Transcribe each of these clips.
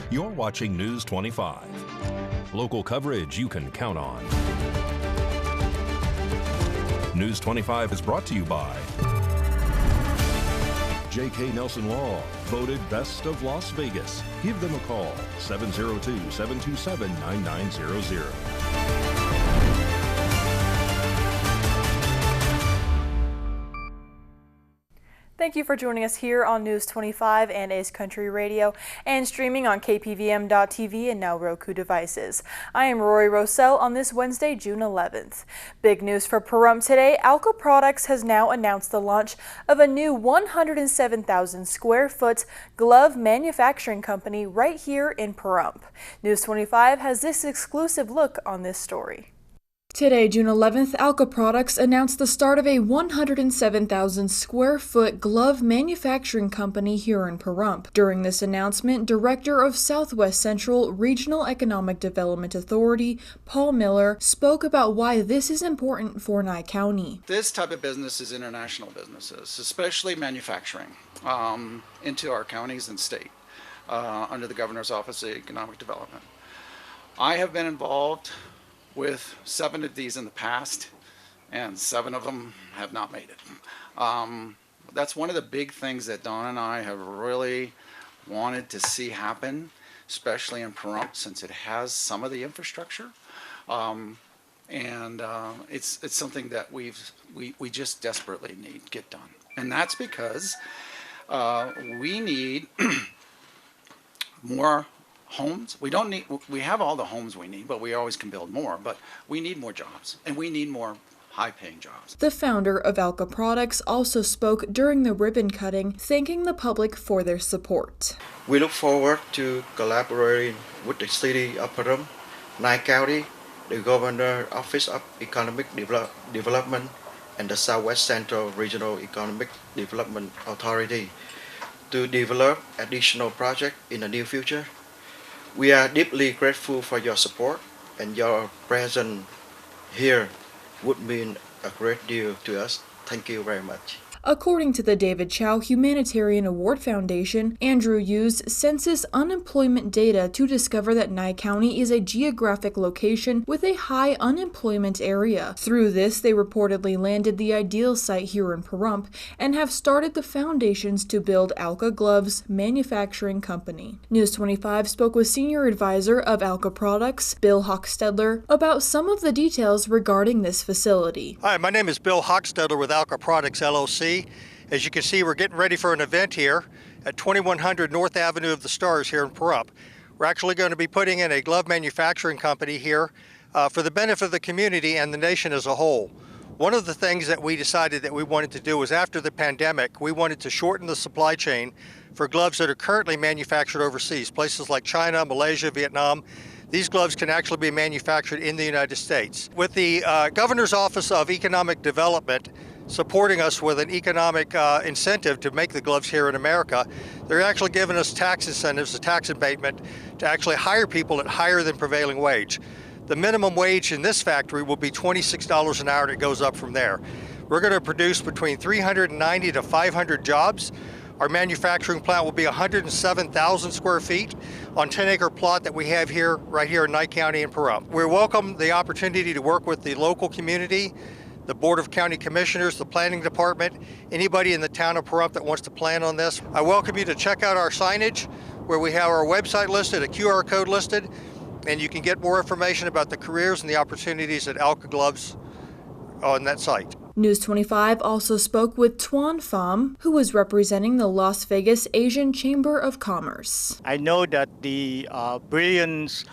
You're watching News 25. Local coverage you can count on. News 25 is brought to you by J.K. Nelson Law, voted Best of Las Vegas. Give them a call, 702-727-9900. Thank you for joining us here on News 25 and Ace Country Radio and streaming on KPVM.TV and now Roku devices. I am Rory Rossell on this Wednesday, June 11th. Big news for Pahrump today. Alka Products has now announced the launch of a new 107,000 square foot glove manufacturing company right here in Pahrump. News 25 has this exclusive look on this story. Today, June 11th, Alka Products announced the start of a 107,000 square foot glove manufacturing company here in Pahrump. During this announcement, Director of Southwest Central Regional Economic Development Authority, Paul Miller, spoke about why this is important for Nye County. This type of business is international businesses, especially manufacturing, into our counties and state, under the Governor's Office of Economic Development. I have been involved with 7 of these in the past, and 7 of them have not made it. That's one of the big things that Don and I have really wanted to see happen, especially in Pahrump, since it has some of the infrastructure. It's something that we just desperately need to get done. And that's because we need more homes. We have all the homes we need, but we always can build more, but we need more jobs, and we need more high-paying jobs. The founder of Alka Products also spoke during the ribbon cutting, thanking the public for their support. We look forward to collaborating with the City of Pahrump, Nye County, the Governor's Office of Economic Development, and the Southwest Central Regional Economic Development Authority to develop additional projects in the near future. We are deeply grateful for your support, and your presence here would mean a great deal to us. Thank you very much. According to the David Chow Humanitarian Award Foundation, Andrew used census unemployment data to discover that Nye County is a geographic location with a high unemployment area. Through this, they reportedly landed the ideal site here in Pahrump and have started the foundations to build Alka Gloves Manufacturing Company. News 25 spoke with Senior Advisor of Alka Products, Bill Hochstedler, about some of the details regarding this facility. Hi, my name is Bill Hochstedler with Alka Products, LLC. As you can see, we're getting ready for an event here at 2100 North Avenue of the Stars here in Pahrump. We're actually going to be putting in a glove manufacturing company here for the benefit of the community and the nation as a whole. One of the things that we decided that we wanted to do was, after the pandemic, we wanted to shorten the supply chain for gloves that are currently manufactured overseas, places like China, Malaysia, Vietnam. These gloves can actually be manufactured in the United States. With the Governor's Office of Economic Development supporting us with an economic incentive to make the gloves here in America, they're actually giving us tax incentives, a tax abatement, to actually hire people at higher than prevailing wage. The minimum wage in this factory will be $26 an hour, and it goes up from there. We're going to produce between 390 to 500 jobs. Our manufacturing plant will be 107,000 square feet on 10-acre plot that we have here, right here in Nye County and Pahrump. We welcome the opportunity to work with the local community, the Board of County Commissioners, the Planning Department, anybody in the town of Pahrump that wants to plan on this. I welcome you to check out our signage, where we have our website listed, a QR code listed, and you can get more information about the careers and the opportunities at Alka Gloves on that site. News 25 also spoke with Tuan Pham, who was representing the Las Vegas Asian Chamber of Commerce. I know that the brilliance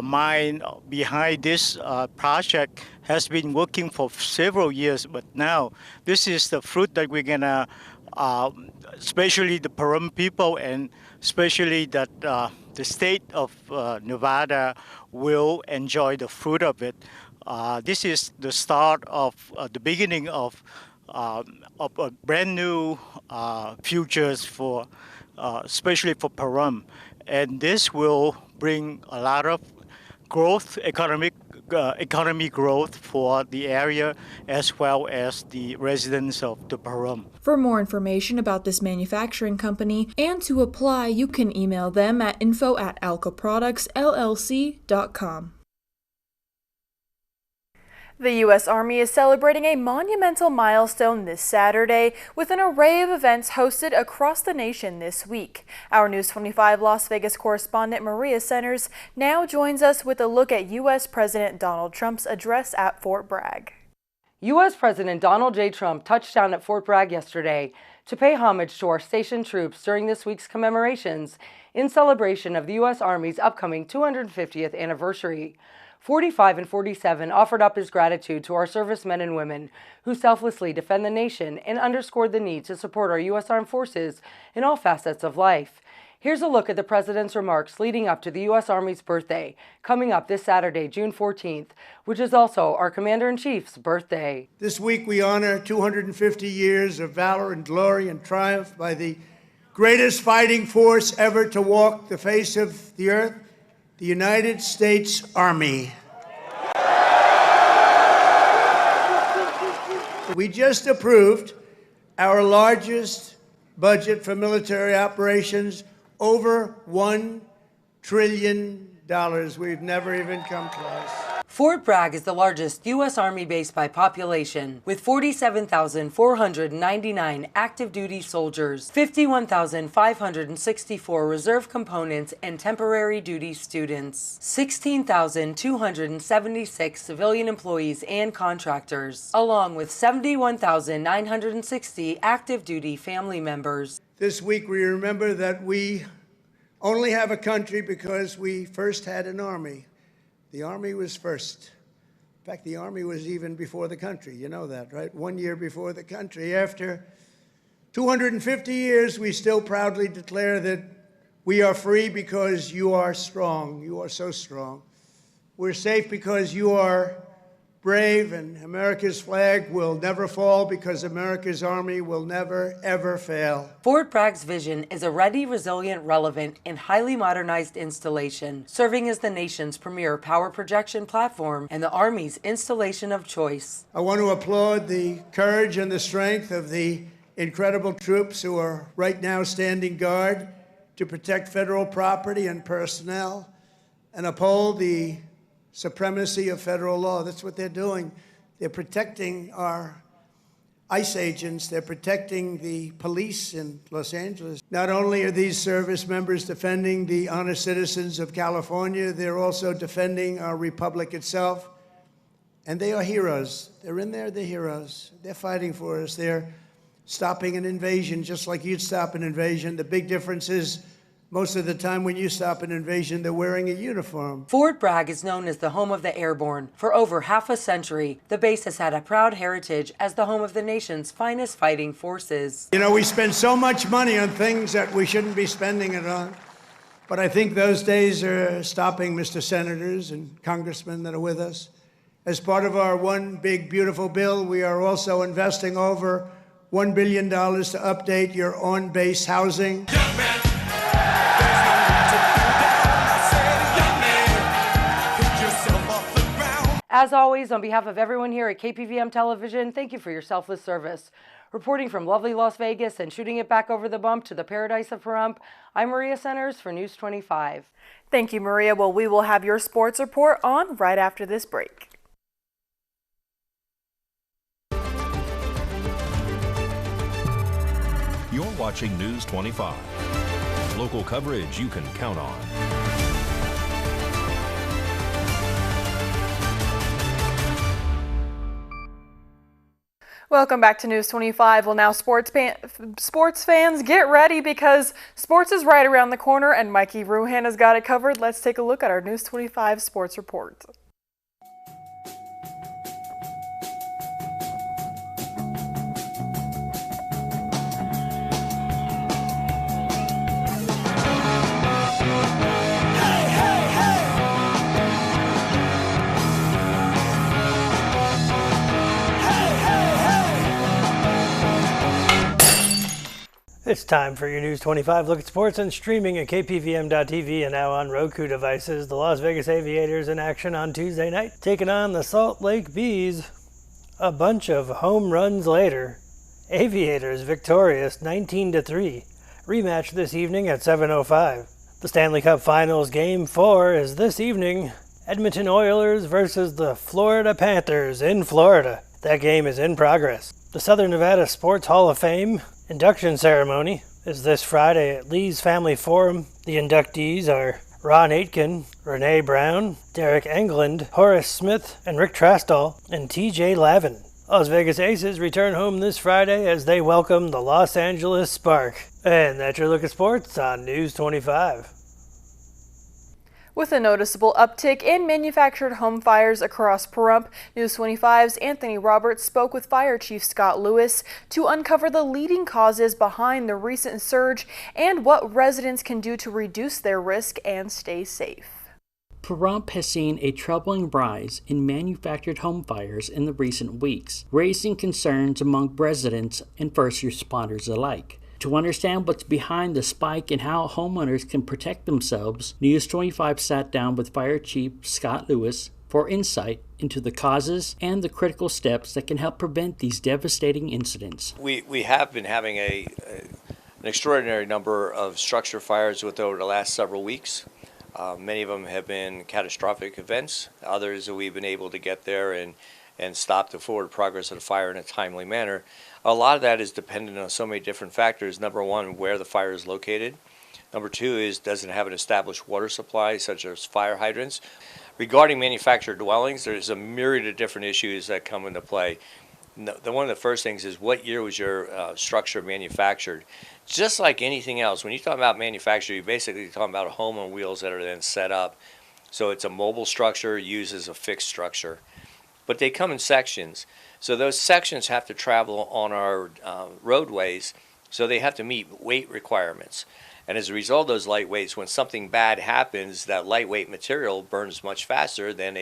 mind behind this project has been working for several years, but now this is the fruit that we're gonna, especially the Pahrump people, and especially that the state of Nevada will enjoy the fruit of it. This is the start of the beginning of a brand new futures for, especially for Pahrump, and this will bring a lot of growth, economic economy growth for the area as well as the residents of the Pahrump. For more information about this manufacturing company and to apply, you can email them at info@alcoproductsllc.com. The U.S. Army is celebrating a monumental milestone this Saturday with an array of events hosted across the nation this week. Our News 25 Las Vegas correspondent Maria Centers now joins us with a look at U.S. President Donald Trump's address at Fort Bragg. U.S. President Donald J. Trump touched down at Fort Bragg yesterday to pay homage to our stationed troops during this week's commemorations in celebration of the U.S. Army's upcoming 250th anniversary. 45 and 47 offered up his gratitude to our servicemen and women who selflessly defend the nation and underscored the need to support our U.S. Armed Forces in all facets of life. Here's a look at the President's remarks leading up to the U.S. Army's birthday, coming up this Saturday, June 14th, which is also our Commander-in-Chief's birthday. This week we honor 250 years of valor and glory and triumph by the greatest fighting force ever to walk the face of the earth, the United States Army. We just approved our largest budget for military operations, over $1 trillion. We've never even come close. Fort Bragg is the largest U.S. Army base by population, with 47,499 active duty soldiers, 51,564 reserve components and temporary duty students, 16,276 civilian employees and contractors, along with 71,960 active duty family members. This week we remember that we only have a country because we first had an army. The Army was first. In fact, the Army was even before the country. You know that, right? 1 year before the country. After 250 years, we still proudly declare that we are free because you are strong. You are so strong. We're safe because you are brave, and America's flag will never fall because America's Army will never, ever fail. Fort Bragg's vision is a ready, resilient, relevant, and highly modernized installation, serving as the nation's premier power projection platform and the Army's installation of choice. I want to applaud the courage and the strength of the incredible troops who are right now standing guard to protect federal property and personnel and uphold the supremacy of federal law. That's what they're doing. They're protecting our ICE agents. They're protecting the police in Los Angeles. Not only are these service members defending the honest citizens of California, they're also defending our republic itself. And they are heroes. They're in there, they're heroes. They're fighting for us. They're stopping an invasion just like you'd stop an invasion. The big difference is most of the time when you stop an invasion, they're wearing a uniform. Fort Bragg is known as the home of the airborne. For over half a century, the base has had a proud heritage as the home of the nation's finest fighting forces. You know, we spend so much money on things that we shouldn't be spending it on. But I think those days are stopping, Mr. Senators and congressmen that are with us. As part of our one big, beautiful bill, we are also investing over $1 billion to update your on-base housing. As always, on behalf of everyone here at KPVM Television, thank you for your selfless service. Reporting from lovely Las Vegas and shooting it back over the bump to the paradise of Pahrump, I'm Maria Centers for News 25. Thank you, Maria. Well, we will have your sports report on right after this break. You're watching News 25. Local coverage you can count on. Welcome back to News 25. Well, now sports fans, get ready because sports is right around the corner and Mikey Ruhan has got it covered. Let's take a look at our News 25 sports report. It's time for your News 25 look at sports and streaming at KPVM.TV and now on Roku devices. The Las Vegas Aviators in action on Tuesday night, taking on the Salt Lake Bees. A bunch of home runs later, Aviators victorious 19-3. Rematch this evening at 7:05. The Stanley Cup Finals Game 4 is this evening. Edmonton Oilers versus the Florida Panthers in Florida. That game is in progress. The Southern Nevada Sports Hall of Fame induction ceremony is this Friday at Lee's Family Forum. The inductees are Ron Aitken, Renee Brown, Derek Englund, Horace Smith, and Rick Trastall, and TJ Lavin. Las Vegas Aces return home this Friday as they welcome the Los Angeles Spark. And that's your look at sports on News 25. With a noticeable uptick in manufactured home fires across Pahrump, News 25's Anthony Roberts spoke with Fire Chief Scott Lewis to uncover the leading causes behind the recent surge and what residents can do to reduce their risk and stay safe. Pahrump has seen a troubling rise in manufactured home fires in the recent weeks, raising concerns among residents and first responders alike. To understand what's behind the spike and how homeowners can protect themselves, News 25 sat down with Fire Chief Scott Lewis for insight into the causes and the critical steps that can help prevent these devastating incidents. We have been having an extraordinary number of structure fires over the last several weeks. Many of them have been catastrophic events. Others we've been able to get there and stop the forward progress of the fire in a timely manner. A lot of that is dependent on so many different factors. Number one, where the fire is located. Number two is, does it have an established water supply, such as fire hydrants? Regarding manufactured dwellings, there's a myriad of different issues that come into play. One of the first things is, what year was your structure manufactured? Just like anything else, when you talk about manufacture, you're basically talking about a home on wheels that are then set up. So it's a mobile structure used as a fixed structure. But they come in sections. So those sections have to travel on our roadways, so they have to meet weight requirements. And as a result of those light weights, when something bad happens, that lightweight material burns much faster than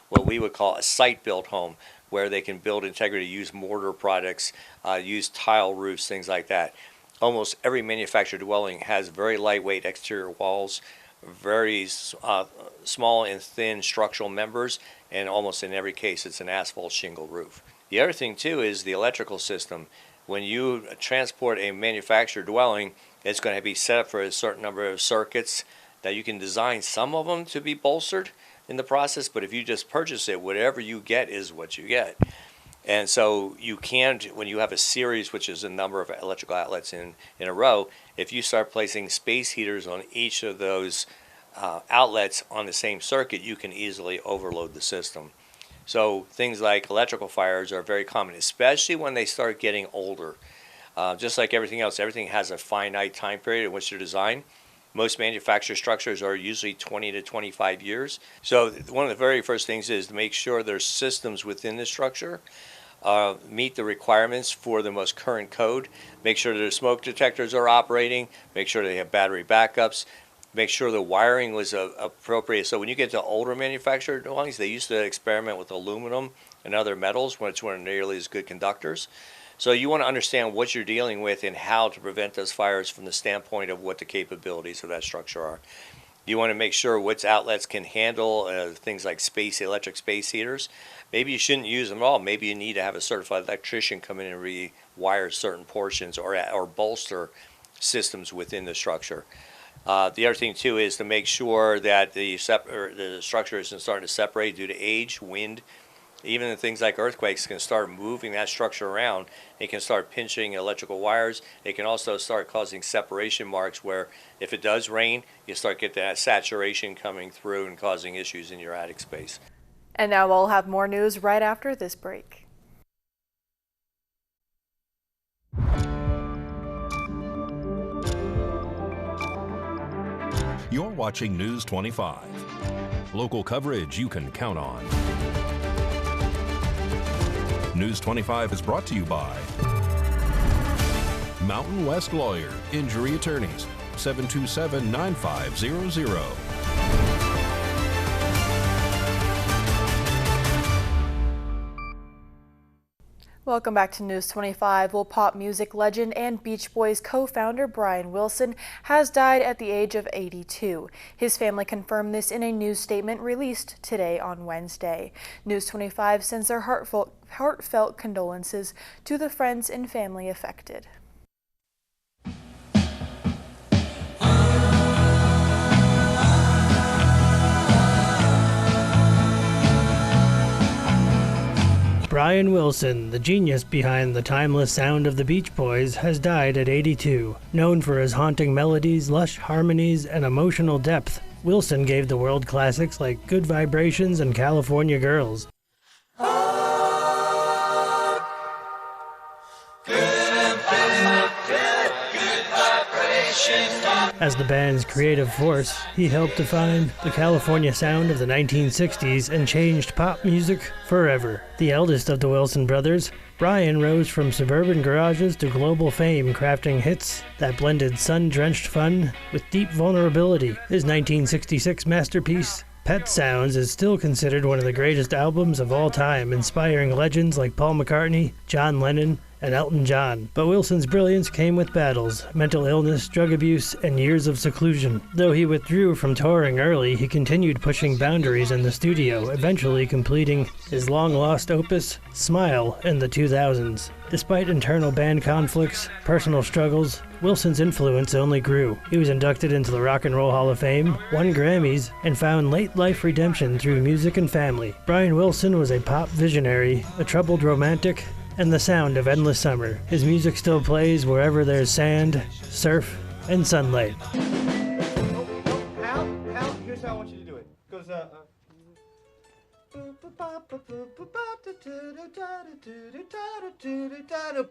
what we would call a site-built home, where they can build integrity, use mortar products, use tile roofs, things like that. Almost every manufactured dwelling has very lightweight exterior walls, very small and thin structural members, and almost in every case it's an asphalt shingle roof. The other thing too is the electrical system. When you transport a manufactured dwelling, it's going to be set up for a certain number of circuits that you can design some of them to be bolstered in the process, but if you just purchase it, whatever you get is what you get. And so you can't, when you have a series, which is a number of electrical outlets in a row, if you start placing space heaters on each of those outlets on the same circuit, you can easily overload the system. So things like electrical fires are very common, especially when they start getting older. Just like everything else, everything has a finite time period in which they're designed. Most manufactured structures are usually 20 to 25 years. So one of the very first things is to make sure there's systems within the structure meet the requirements for the most current code. Make sure their smoke detectors are operating. Make sure they have battery backups. Make sure the wiring was appropriate. So when you get to older manufactured dwellings, they used to experiment with aluminum and other metals, which weren't nearly as good conductors. So you want to understand what you're dealing with and how to prevent those fires from the standpoint of what the capabilities of that structure are. You want to make sure which outlets can handle things like electric space heaters. Maybe you shouldn't use them at all. Maybe you need to have a certified electrician come in and rewire certain portions or bolster systems within the structure. The other thing too is to make sure that the structure isn't starting to separate due to age, wind. Even things like earthquakes can start moving that structure around. It can start pinching electrical wires. It can also start causing separation marks where if it does rain, you start getting that saturation coming through and causing issues in your attic space. And now we'll have more news right after this break. You're watching News 25. Local coverage you can count on. News 25 is brought to you by Mountain West Lawyer, Injury Attorneys, 727-9500. Welcome back to News 25. Well, pop music legend and Beach Boys co-founder Brian Wilson has died at the age of 82. His family confirmed this in a news statement released today on Wednesday. News 25 sends their heartfelt condolences to the friends and family affected. Brian Wilson, the genius behind the timeless sound of the Beach Boys, has died at 82. Known for his haunting melodies, lush harmonies, and emotional depth, Wilson gave the world classics like Good Vibrations and California Girls. As the band's creative force, he helped define the California sound of the 1960s and changed pop music forever. The eldest of the Wilson brothers, Brian rose from suburban garages to global fame, crafting hits that blended sun-drenched fun with deep vulnerability. His 1966 masterpiece, Pet Sounds, is still considered one of the greatest albums of all time, inspiring legends like Paul McCartney, John Lennon, and Elton John. But Wilson's brilliance came with battles, mental illness, drug abuse, and years of seclusion. Though he withdrew from touring early, he continued pushing boundaries in the studio, eventually completing his long-lost opus, Smile, in the 2000s. Despite internal band conflicts, personal struggles, Wilson's influence only grew. He was inducted into the Rock and Roll Hall of Fame, won Grammys, and found late-life redemption through music and family. Brian Wilson was a pop visionary, a troubled romantic, and the sound of endless summer. His music still plays wherever there's sand, surf, and sunlight. Al, here's how I want you to do it. It goes,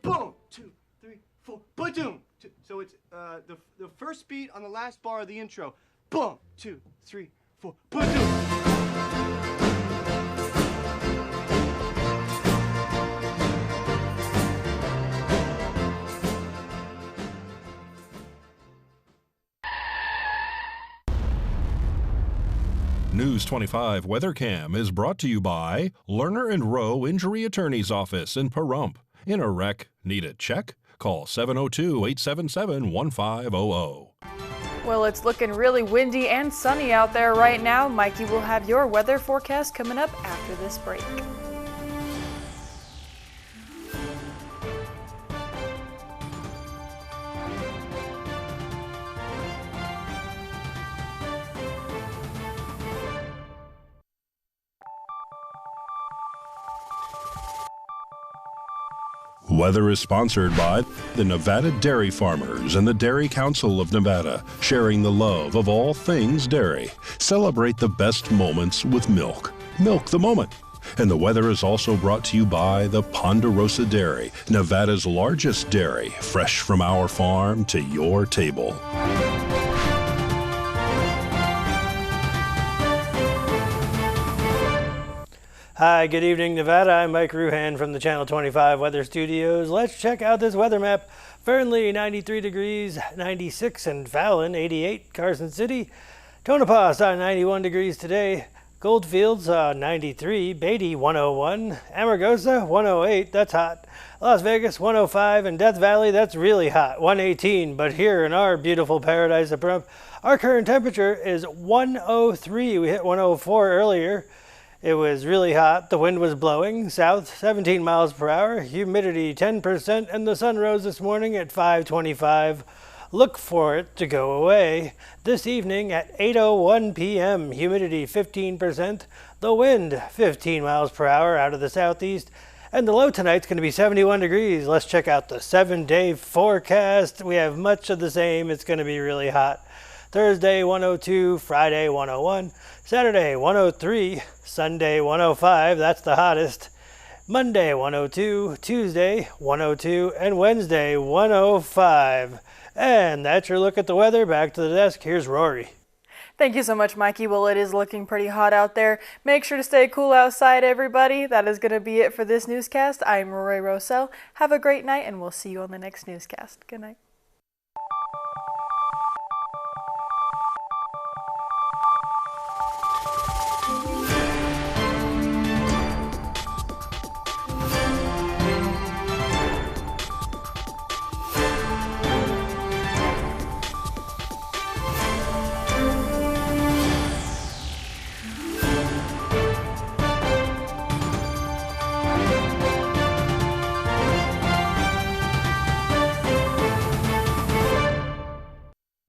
boom, 2, 3, 4, ba-doom. So it's the first beat on the last bar of the intro. Boom, 2, 3, 4, ba-doom. News 25 WeatherCam is brought to you by Lerner and Rowe Injury Attorney's Office in Pahrump. In a wreck, need a check? Call 702-877-1500. Well, it's looking really windy and sunny out there right now. Mikey will have your weather forecast coming up after this break. Weather is sponsored by the Nevada Dairy Farmers and the Dairy Council of Nevada, sharing the love of all things dairy. Celebrate the best moments with milk. Milk the moment. And the weather is also brought to you by the Ponderosa Dairy, Nevada's largest dairy, fresh from our farm to your table. Hi, good evening, Nevada. I'm Mike Ruhan from the Channel 25 Weather Studios. Let's check out this weather map. Fernley, 93 degrees, 96, and Fallon, 88. Carson City, Tonopah saw 91 degrees today. Goldfield saw 93. Beatty, 101. Amargosa, 108. That's hot. Las Vegas, 105. And Death Valley, that's really hot, 118. But here in our beautiful paradise of Pahrump, our current temperature is 103. We hit 104 earlier. It was really hot. The wind was blowing south 17 miles per hour, humidity 10%, and the sun rose this morning at 5:25. Look for it to go away. This evening at 8:01 p.m., humidity 15%, the wind 15 miles per hour out of the southeast, and the low tonight's going to be 71 degrees. Let's check out the 7-day forecast. We have much of the same. It's going to be really hot. Thursday 102, Friday 101, Saturday 103, Sunday 105, that's the hottest, Monday 102, Tuesday 102, and Wednesday 105. And that's your look at the weather. Back to the desk, here's Rory. Thank you so much, Mikey. Well, it is looking pretty hot out there. Make sure to stay cool outside, everybody. That is going to be it for this newscast. I'm Rory Rossell. Have a great night, and we'll see you on the next newscast. Good night.